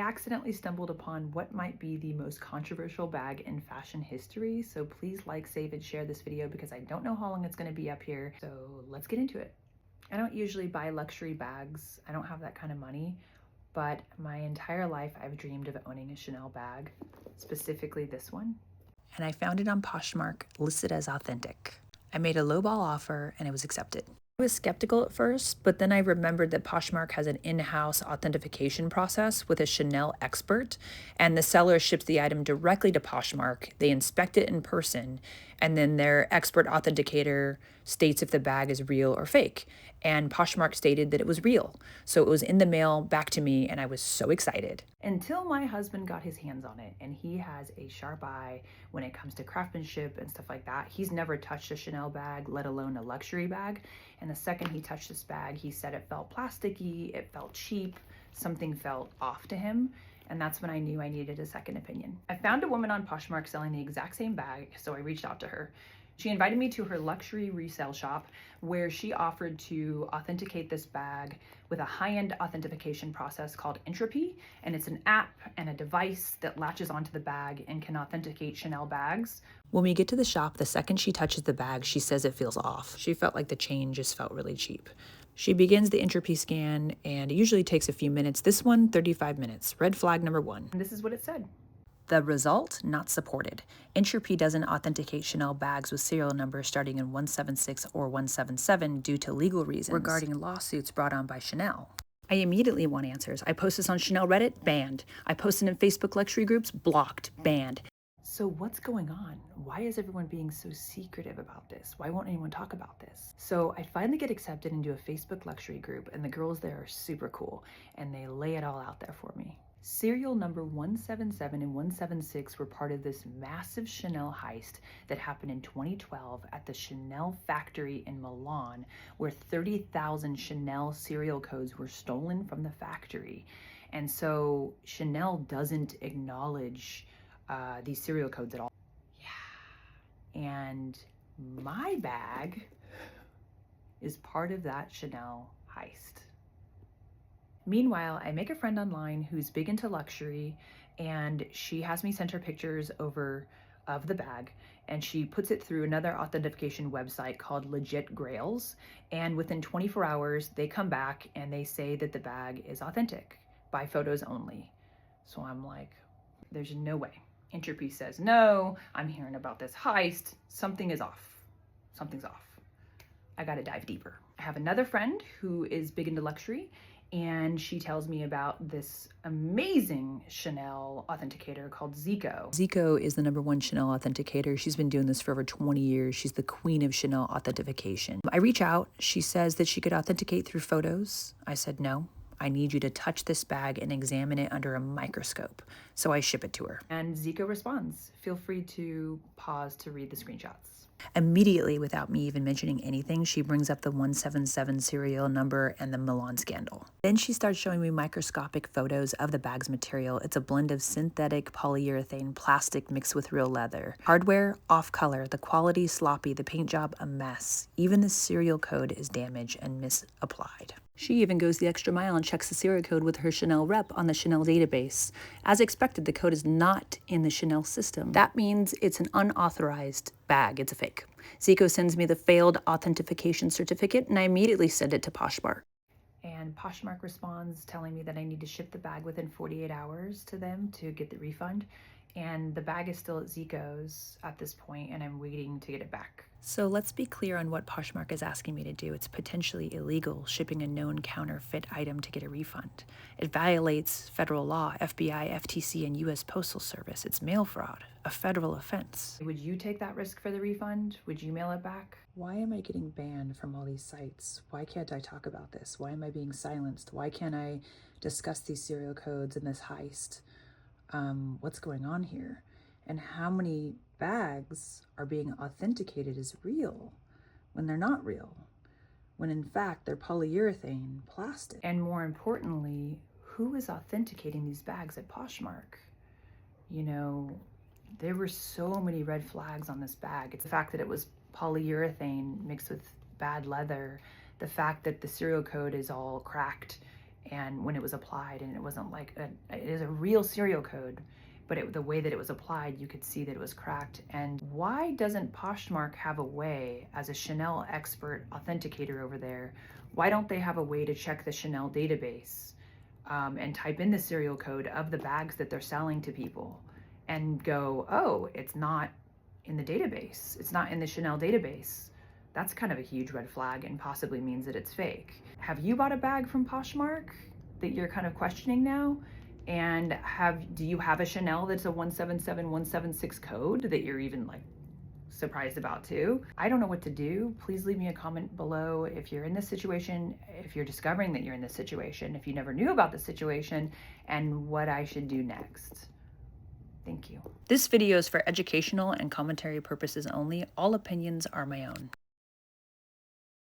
accidentally stumbled upon what might be the most controversial bag in fashion history. So please like, save, and share this video because I don't know how long it's going to be up here. So let's get into it. I don't usually buy luxury bags. I don't have that kind of money, but my entire life I've dreamed of owning a Chanel bag, specifically this one. And I found it on Poshmark, listed as authentic. I made a lowball offer and it was accepted. I was skeptical at first, but then I remembered that Poshmark has an in-house authentication process with a Chanel expert, and the seller ships the item directly to Poshmark. They inspect it in person, and then their expert authenticator states if the bag is real or fake. And Poshmark stated that it was real. So it was in the mail back to me, and I was so excited. Until my husband got his hands on it, and he has a sharp eye when it comes to craftsmanship and stuff like that. He's never touched a Chanel bag, let alone a luxury bag. And the second he touched this bag, he said it felt plasticky, it felt cheap, something felt off to him. And that's when I knew I needed a second opinion. I found a woman on Poshmark selling the exact same bag, so I reached out to her. She invited me to her luxury resale shop where she offered to authenticate this bag with a high-end authentication process called Entropy. And it's an app and a device that latches onto the bag and can authenticate Chanel bags. When we get to the shop, the second she touches the bag, she says it feels off. She felt like the chain just felt really cheap. She begins the Entropy scan and it usually takes a few minutes. This one, 35 minutes. Red flag number 1. And this is what it said. The result, not supported. Entropy doesn't authenticate Chanel bags with serial numbers starting in 176 or 177 due to legal reasons regarding lawsuits brought on by Chanel. I immediately want answers. I post this on Chanel Reddit, banned. I posted in Facebook luxury groups, blocked, banned. So what's going on? Why is everyone being so secretive about this? Why won't anyone talk about this? So I finally get accepted into a Facebook luxury group, and the girls there are super cool, and they lay it all out there for me. Serial number 177 and 176 were part of this massive Chanel heist that happened in 2012 at the Chanel factory in Milan, where 30,000 Chanel serial codes were stolen from the factory. And so Chanel doesn't acknowledge these serial codes at all. Yeah. And my bag is part of that Chanel heist. Meanwhile, I make a friend online who's big into luxury, and she has me send her pictures over of the bag, and she puts it through another authentication website called Legit Grails, and within 24 hours, they come back and they say that the bag is authentic by photos only. So I'm like, there's no way. Entropy says, no, I'm hearing about this heist. Something is off. Something's off. I gotta dive deeper. I have another friend who is big into luxury, and she tells me about this amazing Chanel authenticator called Ziko. Ziko is the #1 Chanel authenticator. She's been doing this for over 20 years. She's the queen of Chanel authentication. I reach out. She says that she could authenticate through photos. I said, no, I need you to touch this bag and examine it under a microscope. So I ship it to her. And Ziko responds. Feel free to pause to read the screenshots. Immediately, without me even mentioning anything, she brings up the 177 serial number and the Milan scandal. Then she starts showing me microscopic photos of the bag's material. It's a blend of synthetic polyurethane plastic mixed with real leather. Hardware, off color, the quality sloppy, the paint job a mess. Even the serial code is damaged and misapplied. She even goes the extra mile and checks the serial code with her Chanel rep on the Chanel database. As expected, the code is not in the Chanel system. That means it's an unauthorized bag. It's a fake. Ziko sends me the failed authentication certificate, and I immediately send it to Poshmark. And Poshmark responds telling me that I need to ship the bag within 48 hours to them to get the refund. And the bag is still at Ziko's at this point, and I'm waiting to get it back. So let's be clear on what Poshmark is asking me to do. It's potentially illegal shipping a known counterfeit item to get a refund. It violates federal law, FBI, FTC, and U.S. Postal Service. It's mail fraud, a federal offense. Would you take that risk for the refund? Would you mail it back? Why am I getting banned from all these sites? Why can't I talk about this? Why am I being silenced? Why can't I discuss these serial codes and this heist? What's going on here? And how many bags are being authenticated as real when they're not real, when in fact they're polyurethane plastic? And more importantly, who is authenticating these bags at Poshmark? You know, there were so many red flags on this bag. It's the fact that it was polyurethane mixed with bad leather, the fact that the serial code is all cracked and when it was applied, and it wasn't like it is a real serial code, but the way that it was applied, you could see that it was cracked. And why doesn't Poshmark have a way, as a Chanel expert authenticator over there, why don't they have a way to check the Chanel database and type in the serial code of the bags that they're selling to people and go, oh, it's not in the database. It's not in the Chanel database. That's kind of a huge red flag and possibly means that it's fake. Have you bought a bag from Poshmark that you're kind of questioning now? And do you have a Chanel that's a 177176 code that you're even like surprised about too? I don't know what to do. Please leave me a comment below if you're in this situation, if you're discovering that you're in this situation, if you never knew about the situation, and what I should do next. Thank you. This video is for educational and commentary purposes only. All opinions are my own.